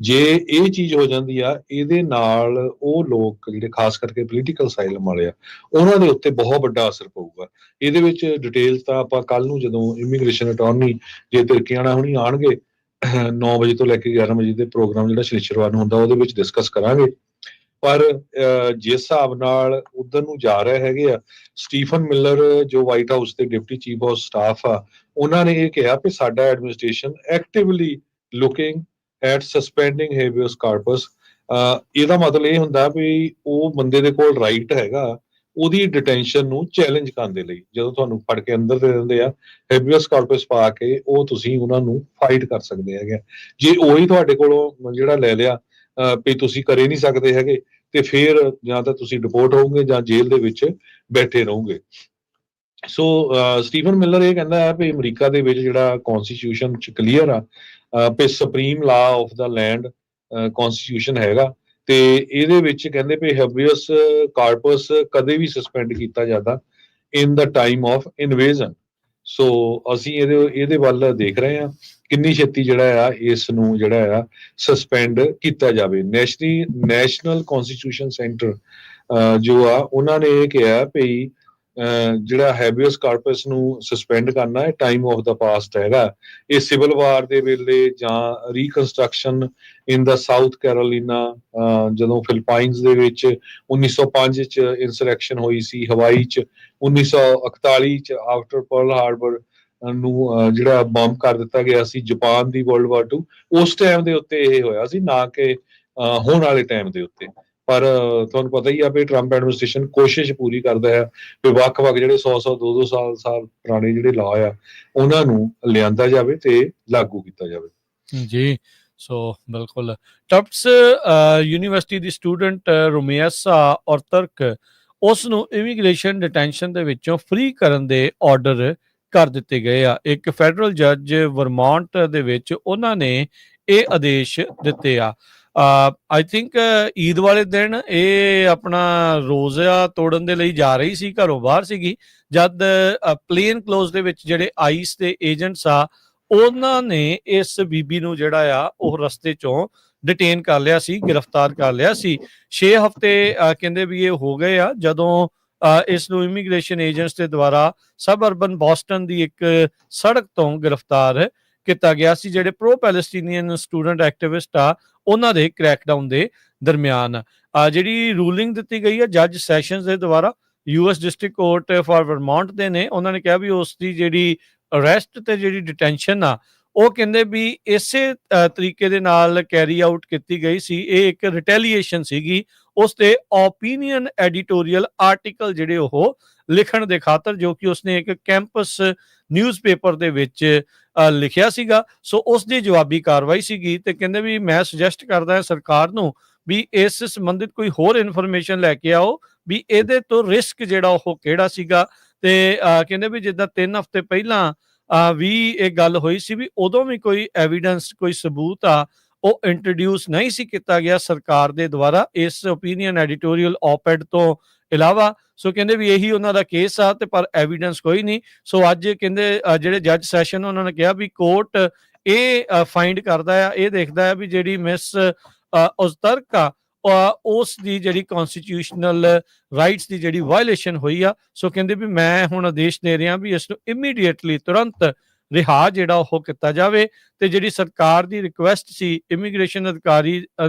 ਜੇ ਇਹ ਚੀਜ਼ ਹੋ ਜਾਂਦੀ ਆ, ਇਹਦੇ ਨਾਲ ਉਹ ਲੋਕ ਜਿਹੜੇ ਖਾਸ ਕਰਕੇ ਪੋਲੀਟੀਕਲ ਸਾਈਲਮ ਵਾਲੇ ਆ, ਉਹਨਾਂ ਦੇ ਉੱਤੇ ਬਹੁਤ ਵੱਡਾ ਅਸਰ ਪਊਗਾ। ਇਹਦੇ ਵਿੱਚ ਡਿਟੇਲ ਤਾਂ ਆਪਾਂ ਕੱਲ ਨੂੰ ਜਦੋਂ ਇਮੀਗ੍ਰੇਸ਼ਨ ਅਟਾਰਨੀ ਜੇ ਤਿਰਕੀਆਣਾ ਹੁਣੀ ਆਉਣਗੇ 9 ਵਜੇ ਤੋਂ ਲੈ ਕੇ 11 ਵਜੇ ਦੇ ਪ੍ਰੋਗਰਾਮ ਜਿਹੜਾ ਸ਼ਨੀਚਰਵਾਰ ਨੂੰ ਹੁੰਦਾ ਉਹਦੇ ਵਿੱਚ ਡਿਸਕਸ ਕਰਾਂਗੇ। ਪਰ ਜਿਸ ਹਿਸਾਬ ਨਾਲ ਉਧਰ ਨੂੰ ਜਾ ਰਹੇ ਹੈਗੇ ਆ, ਸਟੀਫਨ ਮਿਲਰ ਜੋ ਵਾਈਟ ਹਾਊਸ ਦੇ ਡਿਪਟੀ ਚੀਫ ਆਫ ਸਟਾਫ ਆ, ਉਹਨਾਂ ਨੇ ਇਹ ਕਿਹਾ ਕਿ ਸਾਡਾ administration actively looking at suspending habeas corpus. ਇਹਦਾ ਮਤਲਬ ਇਹ ਹੁੰਦਾ ਵੀ ਉਹ ਬੰਦੇ ਦੇ ਕੋਲ ਰਾਈਟ ਹੈਗਾ ਉਹਦੀ ਡਿਟੈਂਸ਼ਨ ਨੂੰ ਚੈਲੰਜ ਕਰਨ ਦੇ ਲਈ। ਜਦੋਂ ਤੁਹਾਨੂੰ ਫੜ ਕੇ ਅੰਦਰ ਦੇ ਦਿੰਦੇ ਆ ਹੇਬੀਅਸ ਕਾਰਪਸ ਪਾ ਕੇ, ਉਹ ਤੁਸੀਂ ਉਹਨਾਂ ਨੂੰ ਫਾਈਟ ਕਰ ਸਕਦੇ ਹੈਗੇ। ਜੇ ਉਹੀ ਤੁਹਾਡੇ ਕੋਲੋਂ ਜਿਹੜਾ ਲੈ ਲਿਆ ਵੀ ਤੁਸੀਂ ਕਰੇ ਨਹੀਂ ਸਕਦੇ ਹੈਗੇ, ਤੇ ਫਿਰ ਜਾਂ ਤਾਂ ਤੁਸੀਂ ਡਿਪੋਰਟ ਹੋਵੋਗੇ ਜਾਂ ਜੇਲ੍ਹ ਦੇ ਵਿੱਚ ਬੈਠੇ ਰਹੋਗੇ। ਸੋ ਸਟੀਫਨ ਮਿਲਰ ਇਹ ਕਹਿੰਦਾ ਹੈ ਵੀ ਅਮਰੀਕਾ ਦੇ ਵਿੱਚ ਜਿਹੜਾ ਕਨਸਟੀਟਿਊਸ਼ਨ ਚ ਕਲੀਅਰ ਆ ਵੀ supreme law of the land constitution ਹੈਗਾ, ਤੇ ਇਹਦੇ ਵਿੱਚ ਕਹਿੰਦੇ ਵੀ ਹੈਬੀਅਸ ਕਾਰਪਸ ਕਦੇ ਵੀ ਸਸਪੈਂਡ ਕੀਤਾ ਜਾਂਦਾ ਇਨ ਦਾ ਟਾਈਮ ਆਫ ਇਨਵੇਜ਼ਨ। ਸੋ ਅਸੀਂ ਇਹਦੇ ਵੱਲ ਦੇਖ ਰਹੇ ਹਾਂ ਕਿੰਨੀ ਛੇਤੀ ਜਿਹੜਾ ਆ ਇਸ ਨੂੰ ਜਿਹੜਾ ਆ ਸਸਪੈਂਡ ਕੀਤਾ ਜਾਵੇ। ਨੈਸ਼ਨਲ ਕਨਸਟੀਟਿਊਸ਼ਨ ਸੈਂਟਰ ਜੋ ਆ ਉਹਨਾਂ ਨੇ ਇਹ ਕਿਹਾ ਵੀ ਜਿਹੜਾ ਹੈਬੀਅਸ ਕਾਰਪਸ ਨੂੰ ਸਸਪੈਂਡ ਕਰਨਾ ਹੈ ਟਾਈਮ ਆਫ ਦਾ ਪਾਸਟ ਹੈਗਾ। ਇਹ ਸਿਵਲ ਵਾਰ ਦੇ ਵੇਲੇ ਜਾਂ ਰੀਕਨਸਟਰਕਸ਼ਨ ਇਨ ਦਾ ਸਾਊਥ ਕੈਰੋਲੀਨਾ, ਜਦੋਂ ਫਿਲਪਾਈਨਸ ਦੇ ਵਿੱਚ 1905 ਚ ਇਨਸਰੈਕਸ਼ਨ ਹੋਈ ਸੀ, ਹਵਾਈ ਚ 1941 ਚ ਆਫਟਰ ਪਰਲ ਹਾਰਬਰ ਨੂੰ ਜਿਹੜਾ ਬੰਬ ਕਰ ਦਿੱਤਾ ਗਿਆ ਸੀ ਜਾਪਾਨ ਦੀ ਵਰਲਡ ਵਾਰ 2, ਉਸ ਟਾਈਮ ਦੇ ਉੱਤੇ ਇਹ ਹੋਇਆ ਸੀ, ਨਾ ਕਿ ਹੋਣ ਵਾਲੇ ਟਾਈਮ ਦੇ ਉੱਤੇ। ਪਰ ਤੁਹਾਨੂੰ ਪਤਾ ਹੀ ਆ ਵੀ ਟਰੰਪ ਐਡਮਿਨਿਸਟ੍ਰੇਸ਼ਨ ਕੋਸ਼ਿਸ਼ ਪੂਰੀ ਕਰਦਾ ਹੈ ਵੀ ਵੱਖ-ਵੱਖ ਜਿਹੜੇ 100 200 ਸਾਲ ਪੁਰਾਣੇ ਜਿਹੜੇ ਲਾਅ ਆ ਉਹਨਾਂ ਨੂੰ ਲਿਆਂਦਾ ਜਾਵੇ ਤੇ ਲਾਗੂ ਕੀਤਾ ਜਾਵੇ। ਜੀ, ਸੋ ਬਿਲਕੁਲ ਟਫਟਸ ਯੂਨੀਵਰਸਿਟੀ ਦੀ ਸਟੂਡੈਂਟ ਰੋਮੇਸਾ ਔਰਤਰਕ ਉਸ ਨੂੰ ਇਮੀਗ੍ਰੇਸ਼ਨ ਡਿਟੈਂਸ਼ਨ ਦੇ ਵਿੱਚੋਂ ਫ੍ਰੀ ਕਰਨ ਦੇ ਆਰਡਰ ਕਰ ਦਿੱਤੇ ਗਏ ਆ। ਇੱਕ ਫੈਡਰਲ ਜੱਜ ਵਰਮੌਂਟ ਦੇ ਵਿੱਚ ਉਹਨਾਂ ਨੇ ਇਹ ਆਦੇਸ਼ ਦਿੱਤੇ ਆ। ਆਈ ਥਿੰਕ ਈਦ ਵਾਲੇ ਦਿਨ ਇਹ ਆਪਣਾ ਰੋਜ਼ਾ ਤੋੜਨ ਦੇ ਲਈ ਜਾ ਰਹੀ ਸੀ, ਘਰੋਂ ਬਾਹਰ ਸੀਗੀ, ਜਦ ਪਲੇਨ ਕਲੋਜ਼ ਦੇ ਵਿੱਚ ਜਿਹੜੇ ਆਈਸ ਦੇ ਏਜੰਟਸ ਆ ਉਹਨਾਂ ਨੇ ਇਸ ਬੀਬੀ ਨੂੰ ਜਿਹੜਾ ਆ ਉਹ ਰਸਤੇ ਚੋਂ ਡਿਟੇਨ ਕਰ ਲਿਆ ਸੀ, ਗ੍ਰਿਫਤਾਰ ਕਰ ਲਿਆ ਸੀ। 6 ਹਫ਼ਤੇ ਕਹਿੰਦੇ ਵੀ ਇਹ ਹੋ ਗਏ ਆ ਜਦੋਂ ਇਸ ਨੂੰ ਇਮੀਗ੍ਰੇਸ਼ਨ ਏਜੰਟਸ ਦੇ ਦੁਆਰਾ ਸਬ ਅਰਬਨ ਬੋਸਟਨ ਦੀ ਇੱਕ ਸੜਕ ਤੋਂ ਗ੍ਰਿਫਤਾਰ ਕੀਤਾ ਗਿਆ ਸੀ। ਜਿਹੜੇ ਪ੍ਰੋ ਪੈਲਸਟੀਨੀਅਨ ਸਟੂਡੈਂਟ ਐਕਟਿਵਿਸਟ ਆ ਉਹਨਾਂ ਦੇ ਕ੍ਰੈਕਡਾਊਨ ਦੇ ਦਰਮਿਆਨ ਜਿਹੜੀ ਰੂਲਿੰਗ ਦਿੱਤੀ ਗਈ ਹੈ ਜੱਜ ਸੈਸ਼ਨਸ ਦੇ ਦੁਆਰਾ US district court for Vermont ਦੇ ਨੇ, ਉਹਨਾਂ ਨੇ ਕਿਹਾ ਵੀ ਉਸ ਦੀ ਜਿਹੜੀ ਅਰੈਸਟ ਤੇ ਜਿਹੜੀ ਡਿਟੈਂਸ਼ਨ ਆ ਉਹ ਕਹਿੰਦੇ ਵੀ ਇਸੇ ਤਰੀਕੇ ਦੇ ਨਾਲ ਕੈਰੀ ਆਊਟ ਕੀਤੀ ਗਈ ਸੀ। ਇਹ ਇੱਕ ਰਿਟੈਲੀਏਸ਼ਨ ਸੀਗੀ ਉਸ ਤੇ ਓਪੀਨੀਅਨ ਐਡੀਟੋਰੀਅਲ ਆਰਟੀਕਲ ਜਿਹੜੇ ਉਹ ਲਿਖਣ ਦੇ ਖਾਤਰ, ਜੋ ਕਿ ਉਸਨੇ ਇੱਕ ਕੈਂਪਸ ਨਿਊਜ਼ਪੇਪਰ ਦੇ ਵਿੱਚ ਲਿਖਿਆ ਸੀਗਾ। ਸੋ ਉਸ ਦੀ ਜਵਾਬੀ ਕਾਰਵਾਈ ਸੀਗੀ ਤੇ ਕਹਿੰਦੇ ਵੀ ਮੈਂ ਸੁਜੈਸਟ ਕਰਦਾ ਹਾਂ ਸਰਕਾਰ ਨੂੰ ਵੀ ਇਸ ਸੰਬੰਧਿਤ ਕੋਈ ਹੋਰ ਇਨਫੋਰਮੇਸ਼ਨ ਲੈ ਕੇ ਆਓ ਵੀ ਇਹਦੇ ਤੋਂ ਰਿਸਕ ਜਿਹੜਾ ਉਹ ਕਿਹੜਾ ਸੀਗਾ। ਤੇ ਕਹਿੰਦੇ ਵੀ ਜਿੱਦਾਂ 3 ਹਫ਼ਤੇ ਪਹਿਲਾਂ ਵੀ ਇਹ ਗੱਲ ਹੋਈ ਸੀ ਵੀ ਉਦੋਂ ਵੀ ਕੋਈ ਐਵੀਡੈਂਸ, ਕੋਈ ਸਬੂਤ ਆ ਉਹ ਇੰਟਰੋਡਿਊਸ ਨਹੀਂ ਸੀ ਕੀਤਾ ਗਿਆ ਸਰਕਾਰ ਦੇ ਦੁਆਰਾ ਇਸ ਓਪੀਨੀਅਨ ਐਡੀਟੋਰੀਅਲ op-ed ਤੋਂ ਇਲਾਵਾ। ਸੋ ਕਹਿੰਦੇ ਵੀ ਇਹੀ ਉਹਨਾਂ ਦਾ ਕੇਸ ਆ ਤੇ ਪਰ ਐਵੀਡੈਂਸ ਕੋਈ ਨਹੀਂ। ਸੋ ਅੱਜ ਕਹਿੰਦੇ ਜਿਹੜੇ ਜੱਜ ਸੈਸ਼ਨ ਉਹਨਾਂ ਨੇ ਕਿਹਾ ਵੀ ਕੋਰਟ ਇਹ ਫਾਈਂਡ ਕਰਦਾ ਆ, ਇਹ ਦੇਖਦਾ ਆ ਵੀ ਜਿਹੜੀ ਮਿਸ ਉਜ਼ਤਰਕ ਆ ਉਸ ਦੀ ਜਿਹੜੀ ਕਨਸਟੀਟਿਊਸ਼ਨਲ ਰਾਈਟਸ ਦੀ ਜਿਹੜੀ ਵਾਇਲੇਸ਼ਨ ਹੋਈ ਆ। ਸੋ ਕਹਿੰਦੇ ਵੀ ਮੈਂ ਹੁਣ ਆਦੇਸ਼ ਦੇ ਰਿਹਾ ਵੀ ਇਸ ਨੂੰ ਇਮੀਡੀਏਟਲੀ ਤੁਰੰਤ ਰਿਹਾ ਜਿਹੜਾ ਉਹ ਕੀਤਾ ਜਾਵੇ। ਤੇ ਜਿਹੜੀ ਸਰਕਾਰ ਦੀ ਰਿਕੁਐਸਟ ਸੀ ਇਮੀਗ੍ਰੇਸ਼ਨ ਅਧਿਕਾਰੀ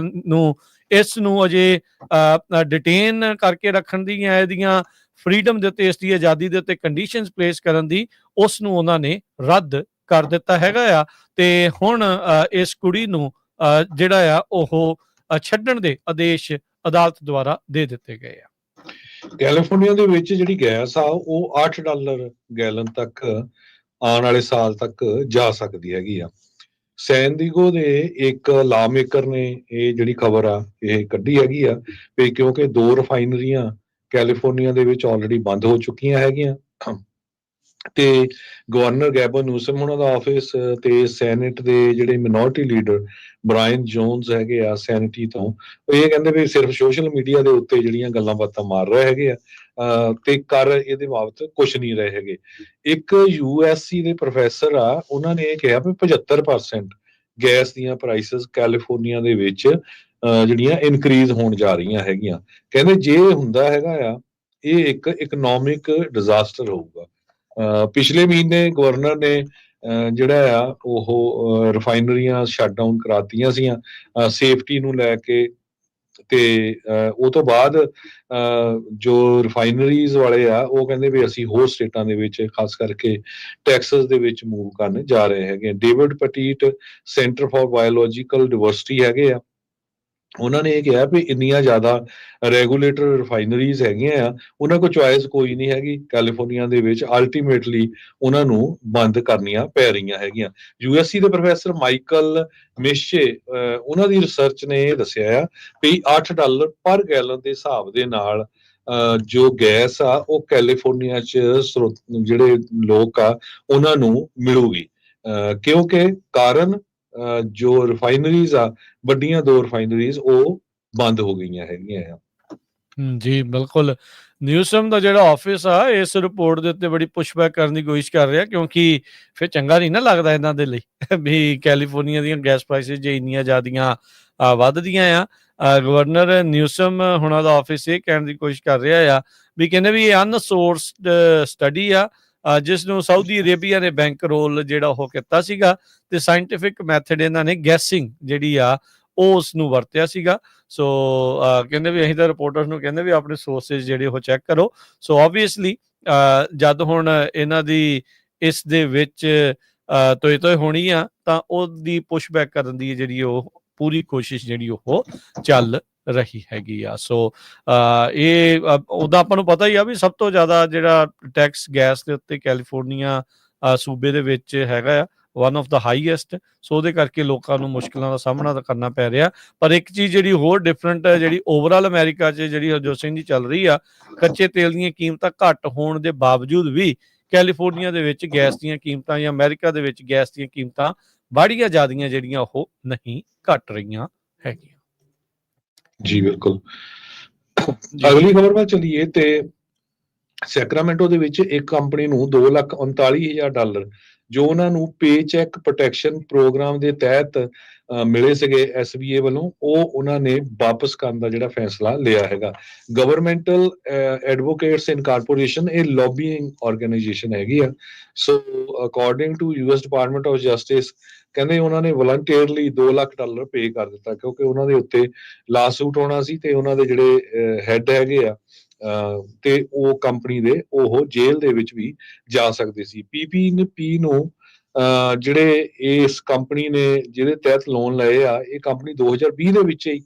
ਨੂੰ ਇਸ ਨੂੰ ਅਜੇ ਡਿਟੇਨ ਕਰਕੇ ਰੱਖਣ ਦੀ ਜਾਂ ਇਹਦੀਆਂ ਫਰੀडम ਦੇ ਉੱਤੇ, ਇਸ ਦੀ ਆਜ਼ਾਦੀ ਦੇ ਉੱਤੇ ਕੰਡੀਸ਼ਨਸ ਪਲੇਸ ਕਰਨ ਦੀ, ਉਸ ਨੂੰ ਉਹਨਾਂ ਨੇ ਰੱਦ ਕਰ ਦਿੱਤਾ ਹੈਗਾ ਆ। ਤੇ ਹੁਣ ਇਸ ਕੁੜੀ ਨੂੰ ਜਿਹੜਾ ਆ ਉਹ ਛੱਡਣ ਦੇ ਆਦੇਸ਼ ਅਦਾਲਤ ਦੁਆਰਾ ਦੇ ਦਿੱਤੇ ਗਏ ਆ। ਕੈਲੀਫੋਰਨੀਆ ਦੇ ਵਿੱਚ ਜਿਹੜੀ ਗੈਸ ਆ ਉਹ $8 ਗੈਲਨ ਤੱਕ ਆਉਣ ਵਾਲੇ ਸਾਲ ਤੱਕ ਜਾ ਸਕਦੀ ਹੈਗੀ ਆ। ਸੈਨ ਦੀਗੋ ਦੇ ਇੱਕ ਲਾ ਮੇਕਰ ਨੇ ਇਹ ਜਿਹੜੀ ਖਬਰ ਆ ਇਹ ਕੱਢੀ ਹੈਗੀ ਆ ਵੀ ਕਿਉਂਕਿ 2 ਰਿਫਾਈਨਰੀਆਂ ਕੈਲੀਫੋਰਨੀਆ ਦੇ ਵਿੱਚ ਆਲਰੇਡੀ ਬੰਦ ਹੋ ਚੁੱਕੀਆਂ ਹੈਗੀਆਂ ਤੇ ਗਵਰਨਰ ਗੈਬਨ ਨਿਊਸਮ ਉਹਨਾਂ ਦਾ ਆਫਿਸ ਤੇ ਸੈਨੇਟ ਦੇ ਜਿਹੜੇ ਮਿਨੋਰਟੀ ਲੀਡਰ ਬ੍ਰਾਇਨ ਜੋਨਸ ਹੈਗੇ ਆ ਸੈਨੇਟੀ ਤੋਂ, ਉਹ ਇਹ ਕਹਿੰਦੇ ਵੀ ਸਿਰਫ ਸੋਸ਼ਲ ਮੀਡੀਆ ਦੇ ਉੱਤੇ ਜਿਹੜੀਆਂ ਗੱਲਾਂ ਬਾਤਾਂ ਮਾਰ ਰਹੇ ਹੈਗੇ ਆ ਤੇ ਕਰ ਇਹਦੇ ਬਾਬਤ ਕੁਝ ਨਹੀਂ ਰਹੇ ਹੈਗੇ। ਇੱਕ ਯੂਐਸਸੀ ਦੇ ਪ੍ਰੋਫੈਸਰ ਆ, ਉਹਨਾਂ ਨੇ ਇਹ ਕਿਹਾ ਵੀ 75% ਗੈਸ ਦੀਆਂ ਪ੍ਰਾਈਸਸ ਕੈਲੀਫੋਰਨੀਆ ਦੇ ਵਿੱਚ ਜਿਹੜੀਆਂ ਇਨਕਰੀਜ਼ ਹੋਣ ਜਾ ਰਹੀਆਂ ਹੈਗੀਆਂ। ਕਹਿੰਦੇ ਜੇ ਹੁੰਦਾ ਹੈਗਾ ਆ, ਇਹ ਇੱਕ ਇਕਨੋਮਿਕ ਡਿਜ਼ਾਸਟਰ ਹੋਊਗਾ। ਪਿਛਲੇ ਮਹੀਨੇ ਗਵਰਨਰ ਨੇ ਜਿਹੜਾ ਆ ਉਹ ਰਿਫਾਈਨਰੀਆਂ ਸ਼ਟ ਡਾਊਨ ਕਰਾਤੀਆਂ ਸੀਆਂ ਸੇਫਟੀ ਨੂੰ ਲੈ ਕੇ, ਤੇ ਉਹ ਤੋਂ ਬਾਅਦ ਜੋ ਰਿਫਾਈਨਰੀਜ਼ ਵਾਲੇ ਆ ਉਹ ਕਹਿੰਦੇ ਵੀ ਅਸੀਂ ਹੋਰ ਸਟੇਟਾਂ ਦੇ ਵਿੱਚ ਖਾਸ ਕਰਕੇ ਟੈਕਸਸ ਦੇ ਵਿੱਚ ਮੂਵ ਕਰਨ ਜਾ ਰਹੇ ਹੈਗੇ। ਡੇਵਿਡ ਪਟੀਟ ਸੈਂਟਰ ਫਾਰ ਬਾਇਓਲੋਜੀਕਲ ਡਿਵਰਸਿਟੀ ਹੈਗੇ ਆ, ਉਹਨਾਂ ਨੇ ਇਹ ਕਿਹਾ ਵੀ ਇੰਨੀਆਂ ਜ਼ਿਆਦਾ ਰੈਗੂਲੇਟਰ ਰਿਫਾਈਨਰੀਜ਼ ਹੈਗੀਆਂ ਆ, ਉਹਨਾਂ ਕੋਲ ਚੁਆਇਸ ਕੋਈ ਨਹੀਂ ਹੈਗੀ ਕੈਲੀਫੋਰਨੀਆ ਦੇ ਵਿੱਚ, ਅਲਟੀਮੇਟਲੀ ਉਹਨਾਂ ਨੂੰ ਬੰਦ ਕਰਨੀਆਂ ਪੈ ਰਹੀਆਂ ਹੈਗੀਆਂ। ਯੂਐਸਸੀ ਦੇ ਪ੍ਰੋਫੈਸਰ ਮਾਈਕਲ ਮਿਸ਼ੇ ਉਹਨਾਂ ਦੀ ਰਿਸਰਚ ਨੇ ਇਹ ਦੱਸਿਆ ਆ ਵੀ $8 ਪਰ ਗੈਲਨ ਦੇ ਹਿਸਾਬ ਦੇ ਨਾਲ ਜੋ ਗੈਸ ਆ ਉਹ ਕੈਲੀਫੋਰਨੀਆ 'ਚ ਜਿਹੜੇ ਲੋਕ ਆ ਉਹਨਾਂ ਨੂੰ ਮਿਲੂਗੀ, ਕਿਉਂਕਿ ਕਾਰਨ ਜੋ ਰਿਫਾਈਨਰੀਜ਼ ਆ, ਵੱਡੀਆਂ 2 ਰਿਫਾਈਨਰੀਜ਼ ਉਹ ਬੰਦ ਹੋ ਗਈਆਂ ਹੈਗੀਆਂ ਆ। ਜੀ ਬਿਲਕੁਲ। ਨਿਊਸਮ ਦਾ ਜਿਹੜਾ ਆਫਿਸ ਆ ਇਸ ਰਿਪੋਰਟ ਦੇ ਉੱਤੇ ਬੜੀ ਪੁਸ਼ਬੈਕ ਕਰਨ ਦੀ ਕੋਸ਼ਿਸ਼ ਕਰ ਰਿਹਾ, ਕਿਉਂਕਿ ਫਿਰ ਚੰਗਾ ਨਹੀਂ ਨਾ ਲੱਗਦਾ ਇਹਨਾਂ ਦੇ ਲਈ ਵੀ ਕੈਲੀਫੋਰਨੀਆ ਦੀਆਂ ਗੈਸ ਪ੍ਰਾਈਸਿਸ ਜੇ ਇੰਨੀਆਂ ਜ਼ਿਆਦੀਆਂ ਵੱਧਦੀਆਂ ਆ। ਗਵਰਨਰ ਨਿਊਸਮ ਹੁਣਾਂ ਦਾ ਆਫਿਸ ਇਹ ਕਹਿਣ ਦੀ ਕੋਸ਼ਿਸ਼ ਕਰ ਰਿਹਾ ਆ ਵੀ ਕਹਿੰਦੇ ਵੀ ਇਹ ਅਨਸੋਰਸਡ ਸਟੱਡੀ ਆ, ਜਿਸ ਨੂੰ ਸਾਊਦੀ ਅਰੇਬੀਆ ਨੇ ਬੈਂਕ ਰੋਲ ਜਿਹੜਾ ਉਹ ਕੀਤਾ ਸੀਗਾ, ਤੇ ਸਾਇੰਟੀਫਿਕ ਮੈਥਡ ਇਹਨਾਂ ਨੇ ਗੈਸਿੰਗ ਜਿਹੜੀ ਆ ਉਹ ਉਸ ਨੂੰ ਵਰਤਿਆ ਸੀਗਾ। ਸੋ ਕਹਿੰਦੇ ਵੀ ਅਸੀਂ ਤਾਂ ਰਿਪੋਰਟਰਸ ਨੂੰ ਕਹਿੰਦੇ ਵੀ ਆਪਣੇ ਸੋਰਸਿਸ ਜਿਹੜੇ ਉਹ ਚੈੱਕ ਕਰੋ। ਸੋ ਆਬਵੀਅਸਲੀ ਜਦ ਹੁਣ ਇਹਨਾਂ ਦੀ ਇਸ ਦੇ ਵਿੱਚ ਤੋਏ ਹੋਣੀ ਆ, ਤਾਂ ਉਹਦੀ ਪੁਸ਼ਬੈਕ ਕਰਨ ਦੀ ਜਿਹੜੀ ਉਹ ਪੂਰੀ ਕੋਸ਼ਿਸ਼ ਜਿਹੜੀ ਉਹ ਚੱਲ ਰਹੀ ਹੈਗੀ ਆ। ਸੋ ਇਹ ਉਹਦਾ ਆਪਾਂ ਨੂੰ ਪਤਾ ਹੀ ਆ ਵੀ ਸਭ ਤੋਂ ਜ਼ਿਆਦਾ ਜਿਹੜਾ ਟੈਕਸ ਗੈਸ ਦੇ ਉੱਤੇ ਕੈਲੀਫੋਰਨੀਆ ਸੂਬੇ ਦੇ ਵਿੱਚ ਹੈਗਾ ਆ, ਵਨ ਆਫ ਦਾ ਹਾਈਐਸਟ। ਸੋ ਉਹਦੇ ਕਰਕੇ ਲੋਕਾਂ ਨੂੰ ਮੁਸ਼ਕਿਲਾਂ ਦਾ ਸਾਹਮਣਾ ਤਾਂ ਕਰਨਾ ਪੈ ਰਿਹਾ। ਪਰ ਇੱਕ ਚੀਜ਼ ਜਿਹੜੀ ਹੋਰ ਡਿਫਰੈਂਟ ਹੈ, ਜਿਹੜੀ ਓਵਰਆਲ ਅਮਰੀਕਾ 'ਚ ਜਿਹੜੀ ਹਰਜੋਤ ਸਿੰਘ ਦੀ ਚੱਲ ਰਹੀ ਆ, ਕੱਚੇ ਤੇਲ ਦੀਆਂ ਕੀਮਤਾਂ ਘੱਟ ਹੋਣ ਦੇ ਬਾਵਜੂਦ ਵੀ ਕੈਲੀਫੋਰਨੀਆ ਦੇ ਵਿੱਚ ਗੈਸ ਦੀਆਂ ਕੀਮਤਾਂ ਜਾਂ ਅਮਰੀਕਾ ਦੇ ਵਿੱਚ ਗੈਸ ਦੀਆਂ ਕੀਮਤਾਂ ਬਾੜੀਆਂ ਜ਼ਿਆਦੀਆਂ ਜਿਹੜੀਆਂ ਉਹ ਨਹੀਂ ਘਟ ਰਹੀਆਂ ਹੈਗੀਆਂ। ਜੀ ਬਿਲਕੁਲ। ਅਗਲੀ ਖਬਰ ਵੱਲ ਚੱਲੀਏ ਤੇ ਸੈਕਰਾਮੈਂਟੋ ਦੇ ਵਿੱਚ ਇੱਕ ਕੰਪਨੀ ਨੂੰ $2,39,000 ਜੋ ਉਹਨਾਂ ਨੂੰ ਪੇ ਚੈੱਕ ਪ੍ਰੋਟੈਕਸ਼ਨ ਪ੍ਰੋਗਰਾਮ ਦੇ ਤਹਿਤ ਮਿਲੇ ਸੀਗੇ SBA ਵੱਲੋਂ, ਉਹ ਉਹਨਾਂ ਨੇ ਵਾਪਸ ਕਰਨ ਦਾ ਜਿਹੜਾ ਫੈਸਲਾ ਲਿਆ ਹੈਗਾ। ਗਵਰਨਮੈਂਟਲ ਐਡਵੋਕੇਟਸ ਇਨਕਾਰਪੋਰੇਸ਼ਨ ਇਹ ਲੌਬੀਇੰਗ ਆਰਗੇਨਾਈਜੇਸ਼ਨ ਹੈਗੀ ਆ। So according to US department of justice, ਕਹਿੰਦੇ ਉਹਨਾਂ ਨੇ ਵਲੰਟੀਅਰਲੀ $2 ਲੱਖ ਪੇ ਕਰ ਦਿੱਤਾ, ਕਿਉਂਕਿ ਉਹਨਾਂ ਦੇ ਉੱਤੇ ਲਾ ਸੂਟ ਹੋਣਾ ਸੀ ਤੇ ਉਹਨਾਂ ਦੇ ਜਿਹੜੇ ਹੈਡ ਹੈਗੇ ਆ ਤੇ ਉਹ ਕੰਪਨੀ ਦੇ ਉਹ ਜੇਲ੍ਹ ਦੇ ਵਿੱਚ ਵੀ ਜਾ ਸਕਦੇ ਸੀ। PPP ਨੂੰ ਜਿਹੜੇ ਇਸ ਕੰਪਨੀ ਨੇ ਜਿਹਦੇ ਤਹਿਤ ਲੋਨ ਲਏ ਆ, ਇਹ ਕੰਪਨੀ 2020 ਦੇ ਵਿੱਚ ਹੀ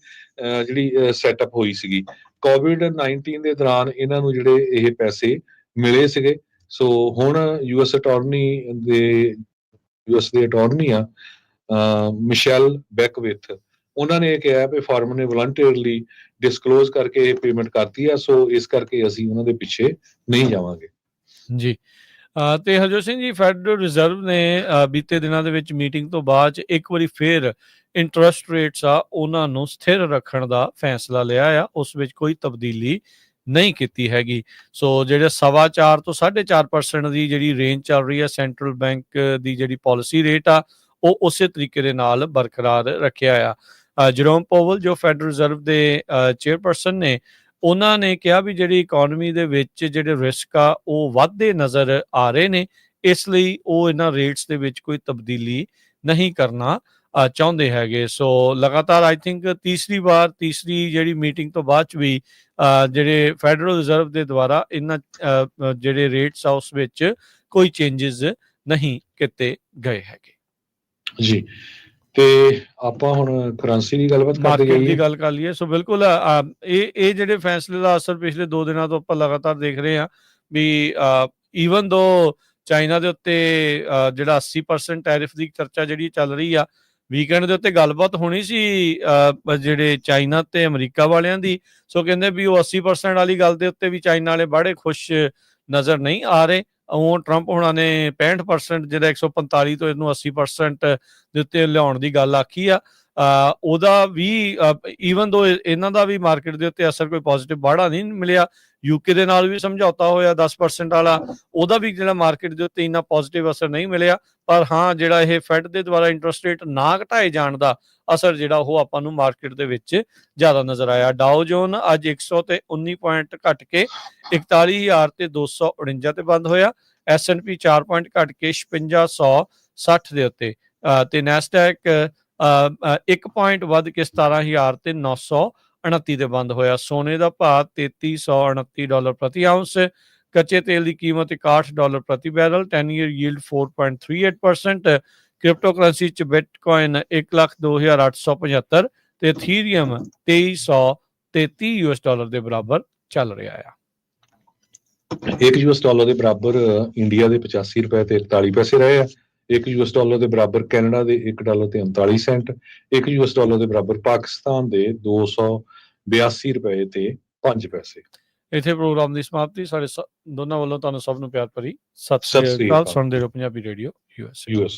ਜਿਹੜੀ ਸੈਟਅਪ ਹੋਈ ਸੀਗੀ। COVID-19 ਦੇ ਦੌਰਾਨ ਇਹਨਾਂ ਨੂੰ ਜਿਹੜੇ ਇਹ ਪੈਸੇ ਮਿਲੇ ਸੀਗੇ। ਸੋ ਹੁਣ US ਦੇ ਅਟਾਰਨੀ ਆ ਮਿਸ਼ੈਲ ਬੈਕਵਿਥ, ਉਹਨਾਂ ਨੇ ਕਿਹਾ ਵੀ ਫਰਮ ਨੇ ਵਲੰਟੀਅਰਲੀ ਡਿਸਕਲੋਜ਼ ਕਰਕੇ ਇਹ ਪੇਮੈਂਟ ਕਰਤੀ ਆ, ਸੋ ਇਸ ਕਰਕੇ ਅਸੀਂ ਉਹਨਾਂ ਦੇ ਪਿੱਛੇ ਨਹੀਂ ਜਾਵਾਂਗੇ। ਜੀ ਤੇ ਹਰਜੋਤ ਸਿੰਘ ਜੀ, ਫੈਡਰਲ ਰਿਜ਼ਰਵ ਨੇ ਬੀਤੇ ਦਿਨਾਂ ਦੇ ਵਿੱਚ ਮੀਟਿੰਗ ਤੋਂ ਬਾਅਦ 'ਚ ਇੱਕ ਵਾਰੀ ਫੇਰ ਇੰਟਰਸਟ ਰੇਟਸ ਆ ਉਹਨਾਂ ਨੂੰ ਸਥਿਰ ਰੱਖਣ ਦਾ ਫੈਸਲਾ ਲਿਆ ਆ, ਉਸ ਵਿੱਚ ਕੋਈ ਤਬਦੀਲੀ ਨਹੀਂ ਕੀਤੀ ਹੈਗੀ। ਸੋ ਜਿਹੜੇ 4.25 ਤੋਂ 4.5% ਦੀ ਜਿਹੜੀ ਰੇਂਜ ਚੱਲ ਰਹੀ ਆ ਸੈਂਟਰਲ ਬੈਂਕ ਦੀ ਜਿਹੜੀ ਪਾਲਿਸੀ ਰੇਟ ਆ, ਉਹ ਉਸੇ ਤਰੀਕੇ ਦੇ ਨਾਲ ਬਰਕਰਾਰ ਰੱਖਿਆ ਆ। ਜਰੋਮ ਪੋਵਲ ਜੋ ਫੈਡਰਲ ਰਿਜ਼ਰਵ ਦੇ ਚੇਅਰਪਰਸਨ ਨੇ, ਉਹਨਾਂ ਨੇ ਕਿਹਾ ਵੀ ਜਿਹੜੀ ਇਕਨੋਮੀ ਦੇ ਵਿੱਚ ਜਿਹੜੇ ਰਿਸਕ ਆ ਉਹ ਵੱਧਦੇ ਨਜ਼ਰ ਆ ਰਹੇ ਨੇ, ਇਸ ਲਈ ਉਹ ਇਹਨਾਂ ਰੇਟਸ ਦੇ ਵਿੱਚ ਕੋਈ ਤਬਦੀਲੀ ਨਹੀਂ ਕਰਨਾ ਚਾਹੁੰਦੇ ਹੈਗੇ। ਸੋ ਲਗਾਤਾਰ ਆਈ ਥਿੰਕ ਤੀਸਰੀ ਜਿਹੜੀ ਮੀਟਿੰਗ ਤੋਂ ਬਾਅਦ 'ਚ ਵੀ ਜਿਹੜੇ ਫੈਡਰਲ ਰਿਜ਼ਰਵ ਦੇ ਦੁਆਰਾ ਇਹਨਾਂ ਜਿਹੜੇ ਰੇਟਸ ਆ ਉਸ ਵਿੱਚ ਕੋਈ ਚੇਂਜਸ ਨਹੀਂ ਕੀਤੇ ਗਏ ਹੈਗੇ। ਜੀ, ਤੇ ਆਪਾਂ ਹੁਣ ਕਰੰਸੀ ਦੀ ਗੱਲਬਾਤ ਕਰਦੇ ਮਾਰਕੀਟ ਜਾਈਏ। ਦੀ ਗੱਲ ਕਰ ਲਈਏ। ਸੋ ਬਿਲਕੁਲ ਇਹ ਜਿਹੜੇ ਫੈਸਲੇ ਦਾ ਅਸਰ ਪਿਛਲੇ 2 ਦਿਨਾਂ ਤੋਂ ਆਪਾਂ ਲਗਾਤਾਰ ਦੇਖ ਰਹੇ ਹਾਂ ਵੀ ਈਵਨ ਦੋ ਚਾਈਨਾ ਦੇ ਉੱਤੇ ਜਿਹੜਾ 80% ਟੈਰਿਫ ਦੀ ਚਰਚਾ ਜਿਹੜੀ ਚੱਲ ਰਹੀ ਆ, ਵੀਕਐਂਡ ਦੇ ਉੱਤੇ ਗੱਲਬਾਤ ਹੋਣੀ ਸੀ ਜਿਹੜੇ ਚਾਈਨਾ ਤੇ ਅਮਰੀਕਾ ਵਾਲਿਆਂ ਦੀ। ਸੋ ਕਹਿੰਦੇ ਵੀ ਉਹ 80% ਵਾਲੀ ਗੱਲ ਦੇ ਉੱਤੇ ਵੀ ਚਾਈਨਾ ਵਾਲੇ ਬੜੇ ਖੁਸ਼ ਨਜ਼ਰ ਨਹੀਂ ਆ ਰਹੇ। ਉਹ ਟਰੰਪ ਹੋਣਾ ਨੇ 65% ਜਿਹੜਾ 145 ਤੋਂ ਇਹਨੂੰ 80% ਦੇ ਉੱਤੇ ਲਿਆਉਣ ਦੀ ਗੱਲ ਆਖੀ ਆ। ਉਹਦਾ ਵੀ ਈਵਨ ਦੋ ਇਹਨਾਂ ਦਾ ਵੀ ਮਾਰਕੀਟ ਦੇ ਉੱਤੇ ਅਸਰ ਕੋਈ ਪੋਜ਼ਿਟਿਵ ਬਾੜਾ ਨਹੀਂ ਮਿਲਿਆ। ਯੂਕੇ ਦੇ ਨਾਲ ਵੀ ਸਮਝੌਤਾ ਹੋਇਆ 10% ਵਾਲਾ, ਉਹਦਾ ਵੀ ਜਿਹੜਾ ਮਾਰਕੀਟ ਦੇ ਉੱਤੇ ਇੰਨਾ ਪੋਜ਼ਿਟਿਵ ਅਸਰ ਨਹੀਂ ਮਿਲਿਆ। ਪਰ ਹਾਂ, ਜਿਹੜਾ ਇਹ ਫੈਡ ਦੇ ਦੁਆਰਾ ਇੰਟਰਸਟ ਰੇਟ ਨਾ ਘਟਾਏ ਜਾਣ ਦਾ ਅਸਰ ਜਿਹੜਾ ਉਹ ਆਪਾਂ ਨੂੰ ਮਾਰਕੀਟ ਦੇ ਵਿੱਚ ਜ਼ਿਆਦਾ ਨਜ਼ਰ ਆਇਆ। ਡਾਓ ਜੋਨ ਅੱਜ 119 ਪੁਆਇੰਟ ਘਟ ਕੇ 41,249 ਤੇ ਬੰਦ ਹੋਇਆ। S&P 4 ਪੁਆਇੰਟ ਘਟ ਕੇ 5660 ਦੇ ਉੱਤੇ ਤੇ ਨੈਸਡੈਕ 1 ਪੁਆਇੰਟ ਵੱਧ ਕੇ 17,929 ਤੇ ਬੰਦ ਹੋਇਆ। ਸੋਨੇ ਦਾ ਭਾਅ $3,329 ਪ੍ਰਤੀ ਆਉਂਸ। ਕੱਚੇ ਤੇਲ ਦੀ ਕੀਮਤ $61 ਪ੍ਰਤੀ barrel. 10 year yield 4.38%। Crypto currency ਚ ਬਿਟਕੋਇਨ 1,02,875 ਤੇ ਇਥੀਰੀਅਮ $2,333 ਦੇ ਬਰਾਬਰ ਚੱਲ ਰਿਹਾ ਆ। $1 ਦੇ ਬਰਾਬਰ ਇੰਡੀਆ ਦੇ 85 ਰੁਪਏ ਤੇ 41 ਪੈਸੇ ਰਹੇ ਆ। $1 ਦੇ ਬਰਾਬਰ ਕੈਨੇਡਾ ਦੇ $1 ਤੇ 39 ਸੈਂਟ। $1 ਦੇ ਬਰਾਬਰ ਪਾਕਿਸਤਾਨ ਦੇ 282 ਰੁਪਏ ਤੇ 5 ਪੈਸੇ। ਇੱਥੇ ਪ੍ਰੋਗਰਾਮ ਦੀ ਸਮਾਪਤੀ। ਸਾਡੇ ਦੋਨਾਂ ਵੱਲੋਂ ਤੁਹਾਨੂੰ ਸਭ ਨੂੰ ਪਿਆਰ ਭਰੀ ਸਤਿ ਸਤਿ ਸ੍ਰੀ ਸ੍ਰੀ ਅਕਾਲ। ਅਕਾਲ। ਸੁਣਦੇ ਰਹੋ ਪੰਜਾਬੀ ਰੇਡੀਓ USA। US